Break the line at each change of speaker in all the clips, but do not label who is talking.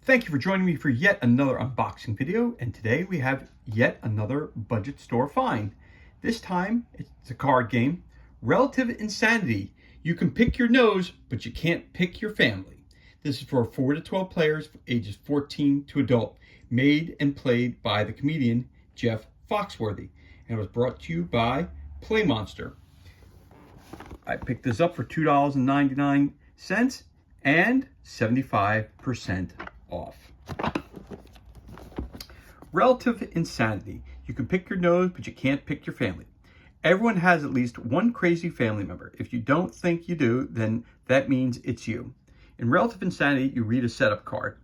Thank you for joining me for yet another unboxing video, and today we have yet another budget store find. This time it's a card game, Relative Insanity. You can pick your nose, but you can't pick your family. This is for 4 to 12 players, ages 14 to adult, made and played by the comedian Jeff Foxworthy, and it was brought to you by Play Monster. I picked this up for $2.99 and 75% off. Relative Insanity. You can pick your nose, but you can't pick your family. Everyone has at least one crazy family member. If you don't think you do, then that means it's you. In Relative Insanity, you read a setup card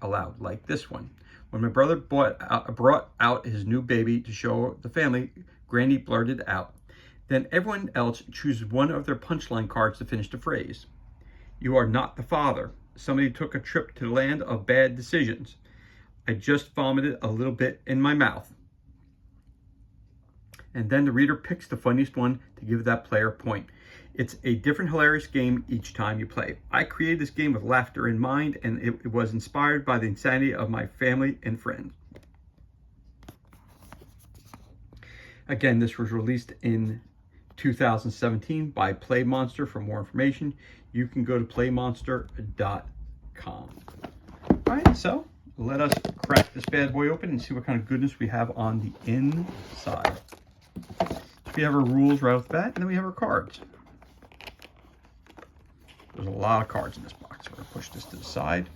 aloud, like this one. When my brother brought out his new baby to show the family, Granny blurted out. Then everyone else chooses one of their punchline cards to finish the phrase. You are not the father. Somebody took a trip to the land of bad decisions. I just vomited a little bit in my mouth. And then the reader picks the funniest one to give that player a point. It's a different hilarious game each time you play. I created this game with laughter in mind, and it was inspired by the insanity of my family and friends. Again, this was released in 2017 by Play Monster. For more information, you can go to playmonster.com. All right, so let us crack this bad boy open and see what kind of goodness we have on the inside. We have our rules right off the bat, and then we have our cards. There's a lot of cards in this box. We're going to push this to the side.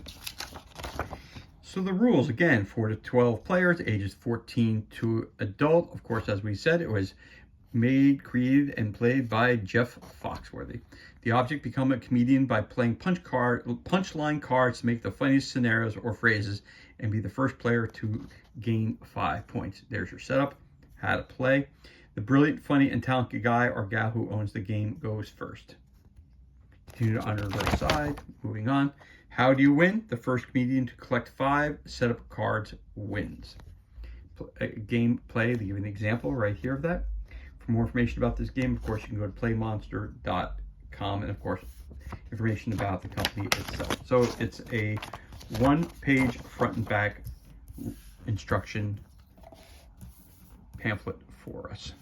So the rules, again, 4 to 12 players, ages 14 to adult. Of course, as we said, it was made, created, and played by Jeff Foxworthy. The object: become a comedian by playing punchline cards to make the funniest scenarios or phrases and be the first player to gain 5 points. There's your setup, how to play. The brilliant, funny, and talented guy or gal who owns the game goes first. Continue on the reverse side. Moving on. How do you win? The first comedian to collect 5 setup cards wins. Gameplay, they give an example right here of that. For more information about this game, of course, you can go to playmonster.com, and of course, information about the company itself. So it's a one-page front and back instruction pamphlet for us.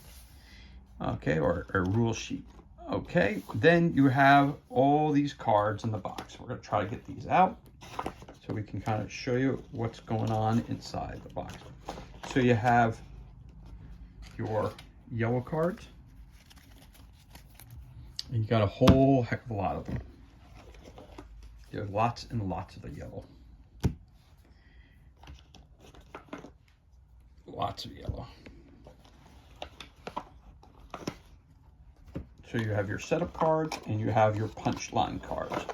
Okay, or a rule sheet. Okay, then you have all these cards in the box. We're going to try to get these out so we can kind of show you what's going on inside the box. So you have your yellow cards, and you got a whole heck of a lot of them. There's lots and lots of the yellow. Lots of yellow. So you have your setup cards and you have your punchline cards.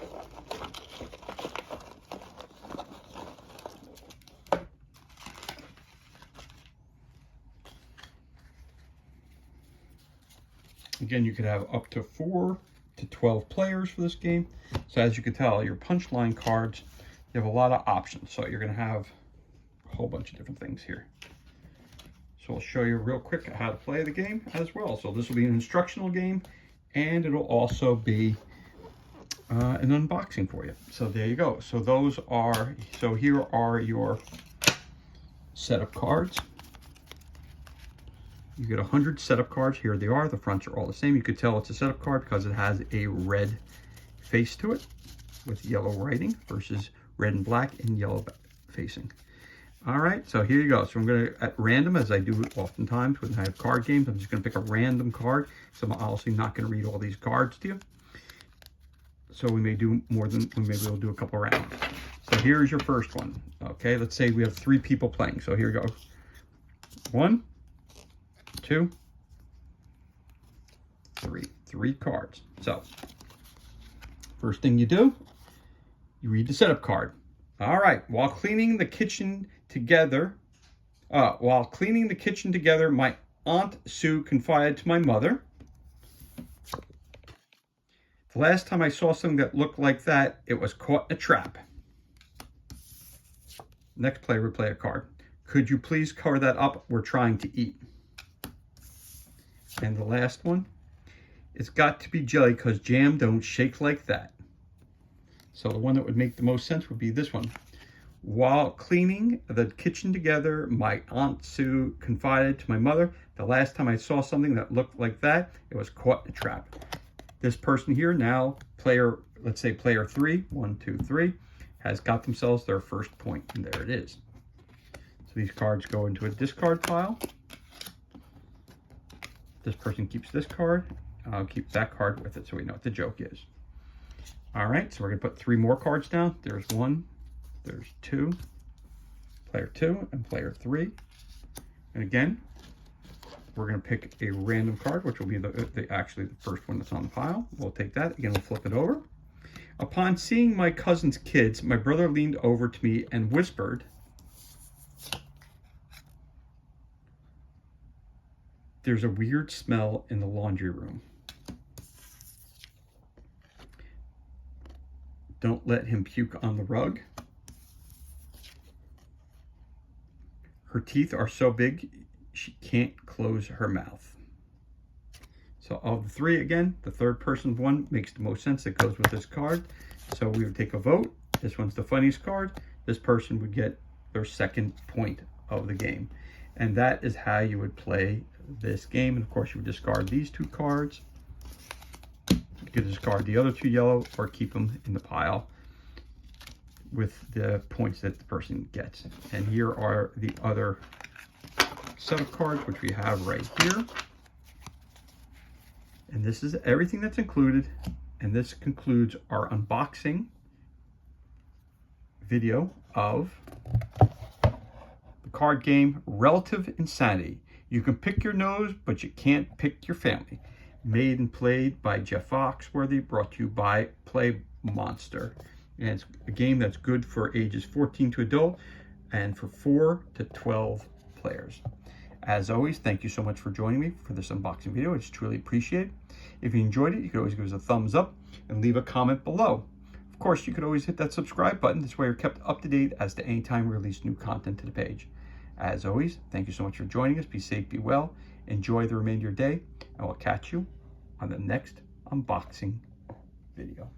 Again, you could have up to 4 to 12 players for this game. So as you can tell, your punchline cards, you have a lot of options. So you're going to have a whole bunch of different things here. So I'll show you real quick how to play the game as well. So this will be an instructional game, and it'll also be an unboxing for you. So there you go. So here are your setup cards. You get 100 setup cards. Here they are. The fronts are all the same. You could tell it's a setup card because it has a red face to it with yellow writing versus red and black and yellow facing. All right, so here you go. So I'm going to, at random, as I do oftentimes when I have card games, I'm just going to pick a random card. So I'm obviously not going to read all these cards to you. So we may do maybe we'll do a couple rounds. So here's your first one. Okay, let's say we have 3 people playing. So here we go. 1, 2, 3. 3 cards. So first thing you do, you read the setup card. All right, while cleaning the kitchen together, my Aunt Sue confided to my mother. The last time I saw something that looked like that, it was caught in a trap. Next player would play a card. Could you please cover that up? We're trying to eat. And the last one, it's got to be jelly because jam don't shake like that. So the one that would make the most sense would be this one. While cleaning the kitchen together, my Aunt Sue confided to my mother, the last time I saw something that looked like that, it was caught in a trap. This person here, now player, let's say player 3, 1, 2, 3, has got themselves their first point, and there it is. So these cards go into a discard pile. This person keeps this card. I'll keep that card with it so we know what the joke is. All right, so we're gonna put 3 more cards down. There's 1, there's 2, player 2 and player 3. And again, we're gonna pick a random card, which will be actually the first one that's on the pile. We'll take that, again, we'll flip it over. Upon seeing my cousin's kids, my brother leaned over to me and whispered, "There's a weird smell in the laundry room. Don't let him puke on the rug. Her teeth are so big, she can't close her mouth." So of the 3, again, the third person one makes the most sense. It goes with this card. So we would take a vote. This one's the funniest card. This person would get their second point of the game. And that is how you would play this game. And of course, you would discard these 2 cards. You could discard the other 2 yellow or keep them in the pile with the points that the person gets. And here are the other set of cards, which we have right here. And this is everything that's included. And this concludes our unboxing video of the card game Relative Insanity. You can pick your nose, but you can't pick your family. Made and played by Jeff Foxworthy, brought to you by Play Monster. And it's a game that's good for ages 14 to adult and for 4 to 12 players. As always, thank you so much for joining me for this unboxing video. It's truly appreciated. If you enjoyed it, you could always give us a thumbs up and leave a comment below. Of course, you could always hit that subscribe button. This way you're kept up to date as to any time we release new content to the page. As always, thank you so much for joining us. Be safe, be well, enjoy the remainder of your day, and we'll catch you on the next unboxing video.